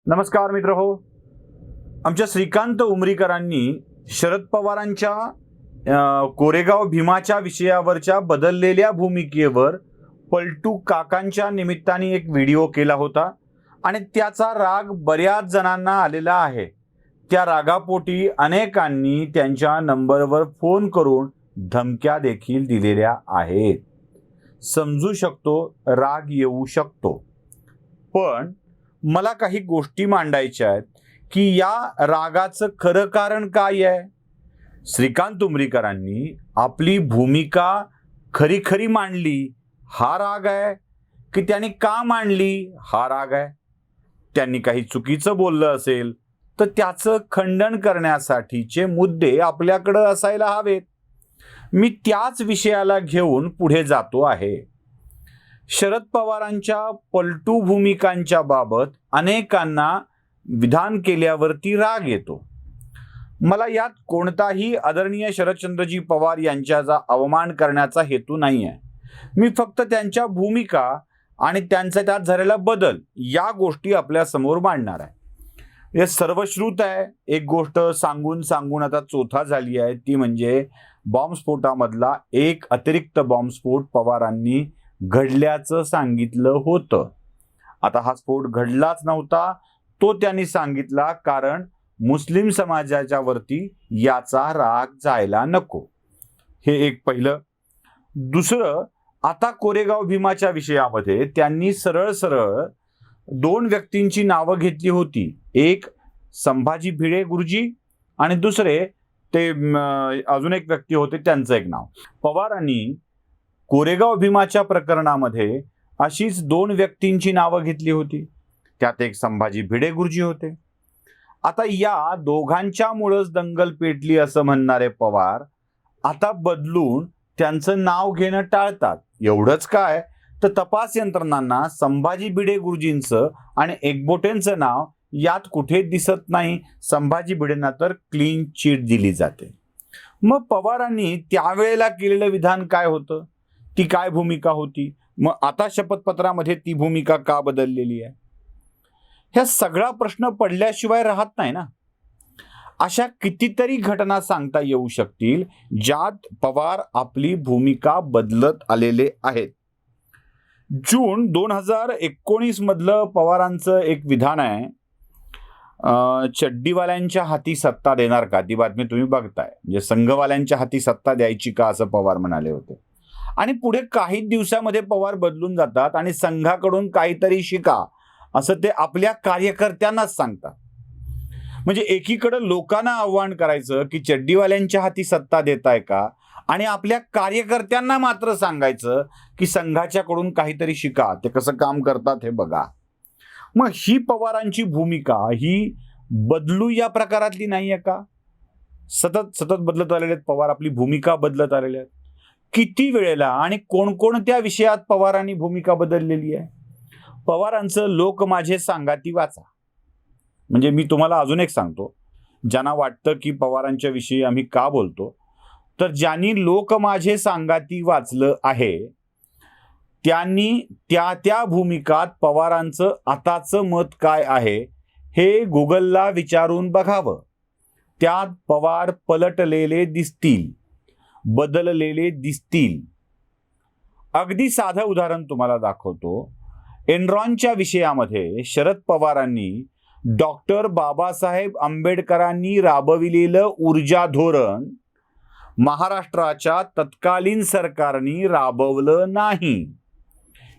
नमस्कार मित्र हो. आमच्या श्रीकांत उमरीकरांनी शरद पवारांच्या कोरेगाव भीमाच्या विषयावरच्या बदललेल्या भूमिकेवर पलटू काकांच्या निमित्ताने एक व्हिडिओ केला होता आणि त्याचा राग बऱ्याच जणांना आलेला आहे. त्या रागापोटी अनेकांनी त्यांच्या नंबरवर फोन करून धमक्या देखील दिलेल्या आहेत. समजू शकतो, राग येऊ शकतो, पण मला काही गोष्टी मांडायच्या आहेत की या रागाचं खरं कारण काय आहे. श्रीकांत उमरीकरांनी आपली भूमिका खरी खरी मांडली हा राग आहे की त्यांनी का मांडली हा राग आहे. त्यांनी काही चुकीचं बोललं असेल तर त्याचं खंडन करण्यासाठीचे मुद्दे आपल्याकडे असायला हवेत. मी त्याच विषयाला घेऊन पुढे जातो आहे. शरद पवारांच्या पलटू भूमिकांच्या बाबत अनेकांना विधान केल्यावरती राग येतो. मला यात कोणताही आदरणीय शरदचंद्रजी पवार यांच्याचा अवमान करण्याचा हेतू नाही आहे. मी फक्त त्यांच्या भूमिका आणि त्यांचा त्यात झालेला बदल या गोष्टी आपल्या समोर मांडणार आहे. हे सर्वश्रुत आहे. एक गोष्ट सांगून सांगून आता चोथा झाली आहे, ती म्हणजे बॉम्बस्फोटामधला एक अतिरिक्त बॉम्बस्फोट पवारांनी घडल्याचं सांगितलं होतं. आता हा स्फोट घडलाच नव्हता, तो त्यांनी सांगितला कारण मुस्लिम समाजाच्या वरती याचा राग जायला नको. हे एक पहिलं. दुसरं, आता कोरेगाव भीमाच्या विषयामध्ये त्यांनी सरळ सरळ दोन व्यक्तींची नावं घेतली होती. एक संभाजी भिडे गुरुजी आणि दुसरे ते अजून एक व्यक्ती होते, त्यांचं एक नाव. पवारांनी कोरेगाव भीमाच्या प्रकरणामध्ये अशीच दोन व्यक्तींची नावं घेतली होती. त्यात एक संभाजी भिडे गुरुजी होते. आता या दोघांच्यामुळेच दंगल पेटली असं म्हणणारे पवार आता बदलून त्यांचं नाव घेणं टाळतात. एवढंच काय तर तपास यंत्रणांना संभाजी भिडे गुरुजींचं आणि एकबोटेंचं नाव यात कुठे दिसत नाही. संभाजी भिडेंना तर क्लीन चिट दिली जाते. मग पवारांनी त्यावेळेला केलेलं विधान काय होतं, ती काय भूमिका होती, मग आता शपथपत्रामध्ये ती भूमिका का बदललेली आहे, ह्या सगळा प्रश्न पडल्याशिवाय राहत नाही ना. अशा कितीतरी घटना सांगता येऊ शकतील ज्यात पवार आपली भूमिका बदलत आलेले आहेत. जून 2019 मधलं पवारांचं एक विधान आहे, चड्डीवाल्यांच्या हाती सत्ता देणार का. ती बातमी तुम्ही बघताय. म्हणजे संघवाल्यांच्या हाती सत्ता द्यायची का असं पवार म्हणाले होते. आणि पुढे काही दिवसामध्ये पवार बदलून जातात आणि संघाकडून काहीतरी शिका असं ते आपल्या कार्यकर्त्यांनाच सांगतात. म्हणजे एकीकडे लोकांना आव्हान करायचं की चड्डीवाल्यांच्या हाती सत्ता देताय का, आणि आपल्या कार्यकर्त्यांना मात्र सांगायचं की संघाच्याकडून काहीतरी शिका, ते कसं काम करतात हे बघा. मग ही पवारांची भूमिका ही बदलू या प्रकारातली नाही आहे का. सतत सतत बदलत आलेले आहेत पवार, आपली भूमिका बदलत आलेल्या आहेत. किती वेळेला आणि कोणकोणत्या विषयात पवारांनी भूमिका बदललेली आहे. पवारांचं लोक माझे सांगाती वाचा. म्हणजे मी तुम्हाला अजून एक सांगतो, ज्यांना वाटतं की पवारांच्या विषयी आम्ही का बोलतो, तर ज्यांनी लोक माझे सांगाती वाचलं आहे त्यांनी त्या त्या भूमिकात पवारांचं आताचं मत काय आहे हे गुगलला विचारून बघावं. त्यात पवार पलटलेले दिसतील, बदललेले दिसतील. अगदी साधं उदाहरण तुम्हाला दाखवतो. एनरॉनच्या विषयामध्ये शरद पवारांनी डॉक्टर बाबासाहेब आंबेडकरांनी राबविलेलं ऊर्जा धोरण महाराष्ट्राच्या तत्कालीन सरकारने राबवलं नाही,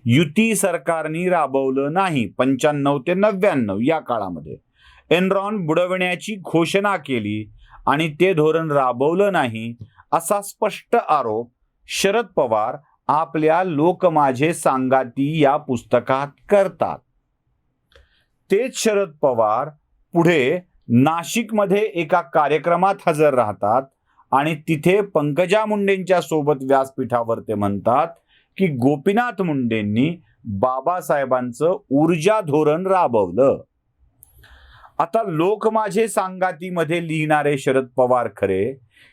युती सरकारने राबवलं नाही. 95 ते 99 या काळामध्ये एनरॉन बुडवण्याची घोषणा केली आणि ते धोरण राबवलं नाही असा स्पष्ट आरोप शरद पवार आपल्या लोक माझे सांगाती या पुस्तकात करतात. तेच शरद पवार पुढे नाशिकमध्ये एका कार्यक्रमात हजर राहतात आणि तिथे पंकजा मुंडेंच्या सोबत व्यासपीठावर ते म्हणतात की गोपीनाथ मुंडेंनी बाबासाहेबांचं ऊर्जा धोरण राबवलं. आता लोक माझे सांगातीमध्ये लिहिणारे शरद पवार खरे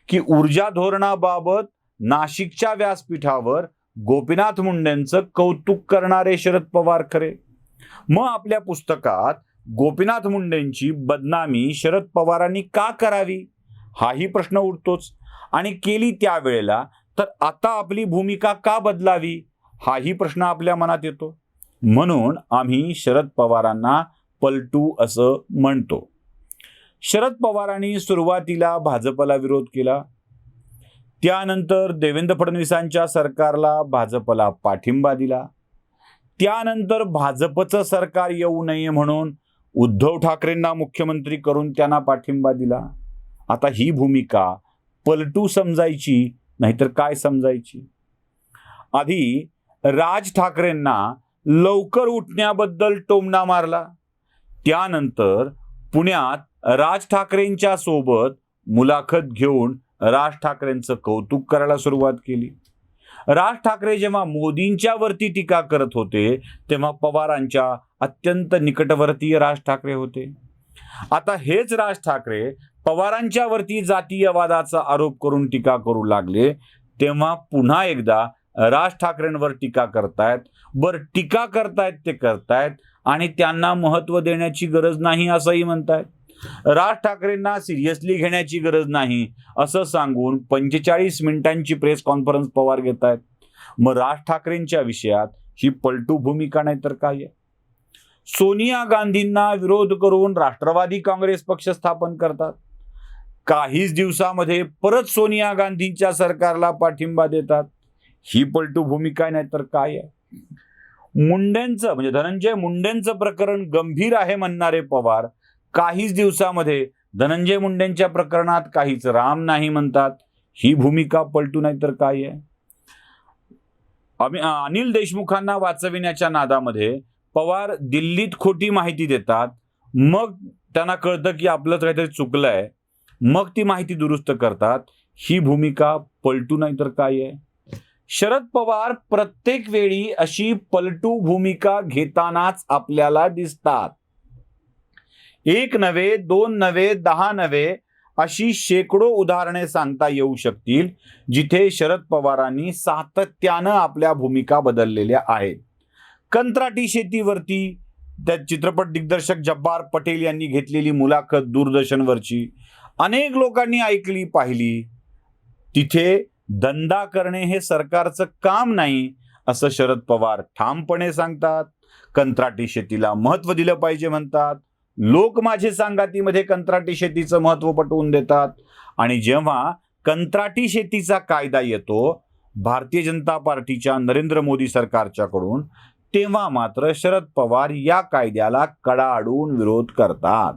की ऊर्जा धोरणाबाबत नाशिकच्या व्यासपीठावर गोपीनाथ मुंडेंचं कौतुक करणारे शरद पवार खरे. मग आपल्या पुस्तकात गोपीनाथ मुंडेंची बदनामी शरद पवारांनी का करावी हाही प्रश्न उठतोच. आणि केली त्यावेळेला तर आता आपली भूमिका का बदलावी हाही प्रश्न आपल्या मनात येतो. म्हणून आम्ही शरद पवारांना पलटू असं म्हणतो. शरद पवारांनी सुरुवातीला भाजपला विरोध केला, त्यानंतर देवेंद्र फडणवीसांच्या सरकारला भाजपला पाठिंबा दिला, त्यानंतर भाजपचं सरकार येऊ नये म्हणून उद्धव ठाकरेंना मुख्यमंत्री करून त्यांना पाठिंबा दिला. आता ही भूमिका पलटू समजायची नाहीतर काय समजायची? आधी राज ठाकरेंना लवकर उठण्याबद्दल टोमणा मारला, त्यानंतर पुण्यात राज ठाकरेंच्या सोबत मुलाखत घेऊन राज ठाकरेंचं कौतुक करायला सुरुवात केली. राज ठाकरे जेव्हा मोदींच्या वरती टीका करत होते तेव्हा पवारांच्या अत्यंत निकटवर्तीय राज ठाकरे होते. आता हेच राज ठाकरे पवारांच्या वरती जातीयवादाचा आरोप करून टीका करू लागले तेव्हा पुन्हा एकदा राज ठाकरेंवर टीका करतायत. बर, टीका करतायत ते करतायत आणि त्यांना महत्व देण्याची गरज नाही असंही म्हणतायत. राज ठाकरेंना सिरियसली घेण्याची गरज नाही असं सांगून 45 मिनिटांची प्रेस कॉन्फरन्स पवार घेत आहेत. मग राज ठाकरेंच्या विषयात ही पलटू भूमिका नाही तर काय आहे? सोनिया गांधींना विरोध करून राष्ट्रवादी काँग्रेस पक्ष स्थापन करतात, काहीच दिवसामध्ये परत सोनिया गांधींच्या सरकारला पाठिंबा देतात. ही पलटू भूमिका नाही तर काय आहे? मुंडेंचं म्हणजे धनंजय मुंडेंचं प्रकरण गंभीर आहे म्हणणारे पवार काहीच दिवसामध्ये धनंजय मुंडेंच्या प्रकरणात काहीच राम नाही म्हणतात. ही भूमिका पलटू नाही तर काय आहे? अनिल देशमुखांना वाचविण्याच्या नादामध्ये पवार दिल्लीत खोटी माहिती देतात, मग त्यांना कळतं की आपलं काहीतरी चुकलंय, मग ती माहिती दुरुस्त करतात. ही भूमिका पलटू नाही तर काय आहे? शरद पवार प्रत्येक वेळी अशी पलटू भूमिका घेतानाच आपल्याला दिसतात. 1 नव्हे, 2 नव्हे, 10 नव्हे अशी शेकडो उदाहरणे सांगता येऊ शकतील जिथे शरद पवारांनी सातत्यानं आपल्या भूमिका बदललेल्या आहेत. कंत्राटी शेतीवरती त्या चित्रपट दिग्दर्शक जब्बार पटेल यांनी घेतलेली मुलाखत दूरदर्शनवरची अनेक लोकांनी ऐकली पाहिली. तिथे धंदा करणे हे सरकारचं काम नाही असं शरद पवार ठामपणे सांगतात. कंत्राटी शेतीला महत्व दिलं पाहिजे म्हणतात. लोक माझे सांगातीमध्ये कंत्राटी शेतीचं महत्व पटवून देतात. आणि जेव्हा कंत्राटी शेतीचा कायदा येतो भारतीय जनता पार्टीच्या नरेंद्र मोदी सरकारच्याकडून, तेव्हा मात्र शरद पवार या कायद्याला कडाडून विरोध करतात.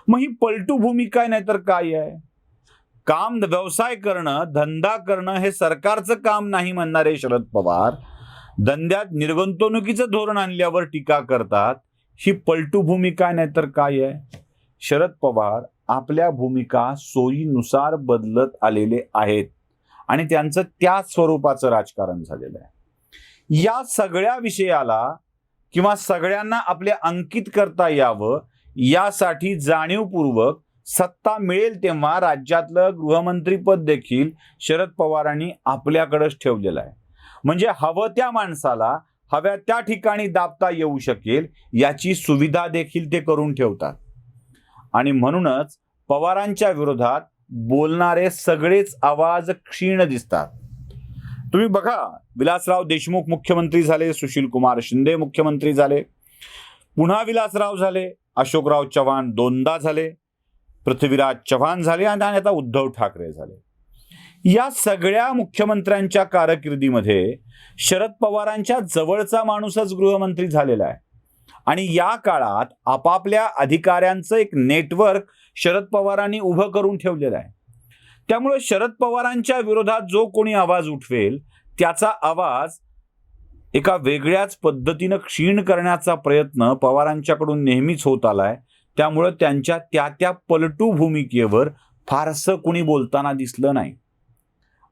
मग ही पलटू भूमिका नाही तर काय आहे? काम व्यवसाय करणं, धंदा करणं हे सरकारचं काम नाही म्हणणारे शरद पवार धंद्यात निर्गुंतवणुकीचं धोरण आणल्यावर टीका करतात. ही पलटू भूमिका नाही तर काय आहे? शरद पवार आपल्या भूमिका सोयीनुसार बदलत आलेले आहेत आणि त्यांचं त्याच स्वरूपाचं राजकारण झालेलं आहे. या सगळ्या विषयाला किंवा सगळ्यांना आपले अंकित करता यावं यासाठी जाणीवपूर्वक सत्ता मिळेल तेव्हा राज्यातलं गृहमंत्रीपद देखील शरद पवारांनी आपल्याकडेच ठेवलेलं आहे. म्हणजे हवं त्या माणसाला हव्या त्या ठिकाणी दाबता येऊ शकेल याची सुविधा देखील ते करून ठेवतात. आणि म्हणूनच पवारांच्या विरोधात बोलणारे सगळेच आवाज क्षीण दिसतात. तुम्ही बघा, विलासराव देशमुख मुख्यमंत्री झाले, सुशील कुमार शिंदे मुख्यमंत्री झाले, पुन्हा विलासराव झाले, अशोकराव चव्हाण 2दा झाले, पृथ्वीराज चव्हाण झाले आणि आता उद्धव ठाकरे झाले. या सगळ्या मुख्यमंत्र्यांच्या कारकिर्दीमध्ये शरद पवारांच्या जवळचा माणूसच गृहमंत्री झालेला आहे. आणि या काळात आपापल्या अधिकाऱ्यांचं एक नेटवर्क शरद पवारांनी उभं करून ठेवलेलं आहे. त्यामुळे शरद पवारांच्या विरोधात जो कोणी आवाज उठवेल त्याचा आवाज एका वेगळ्याच पद्धतीनं क्षीण करण्याचा प्रयत्न पवारांच्याकडून नेहमीच होत आलाय. त्यामुळे त्यांच्या त्या पलटू भूमिकेवर फारसं कुणी बोलताना दिसलं नाही.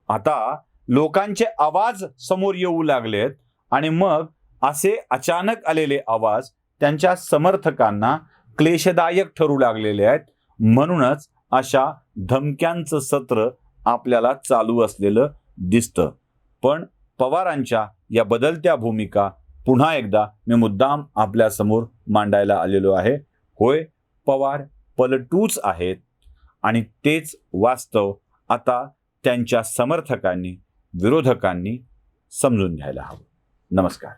आता लोकांचे आवाज समोर येऊ लागलेत आणि मग असे अचानक आलेले आवाज त्यांच्या समर्थकांना क्लेशदायक ठरू लागलेले आहेत. म्हणूनच अशा धमक्यांचं सत्र आपल्याला चालू असलेलं दिसतं. पण पवारांच्या या बदलत्या भूमिका पुन्हा एकदा मी मुद्दाम आपल्या समोर मांडायला आलेलो आहे. होय, पवार पलटूच आहेत आणि तेच वास्तव आता त्यांच्या समर्थकांनी, विरोधकांनी समजून घ्यायला हवं. नमस्कार.